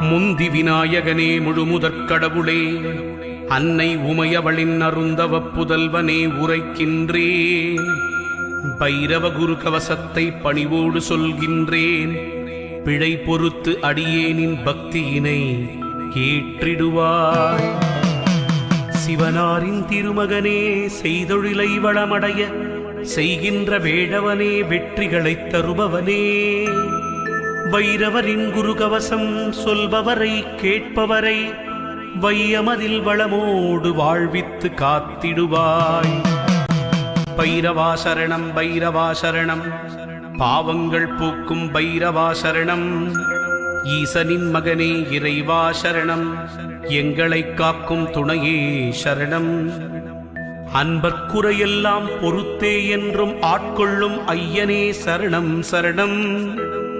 முந்தி விநாயகனே முழுமுதற் கடவுளே, அன்னை உமையவளின் அருந்தவ புதல்வனே உரைக்கின்றேன். பைரவ குரு கவசத்தை பணிவோடு சொல்கின்றேன். பிழை பொறுத்து அடியேனின் பக்தியினை ஏற்றிடுவாய். சிவனாரின் திருமகனே, செய்தொழிலை வளமடைய செய்கின்ற வேடவனே, வெற்றிகளைத் தருபவனே, வைரவரின் குரு கவசம் சொல்பவரை கேட்பவரை வையமதில் வளமோடு வாழ்வித்து காத்திடுவாய். பைரவா சரணம், பைரவா சரணம், பாவங்கள் போக்கும் பைரவா சரணம். ஈசனின் மகனே இறைவா சரணம், எங்களை காக்கும் துணையே சரணம். அன்பர்க்குறையெல்லாம் பொறுத்தே என்றும் ஆட்கொள்ளும் ஐயனே சரணம் சரணம்.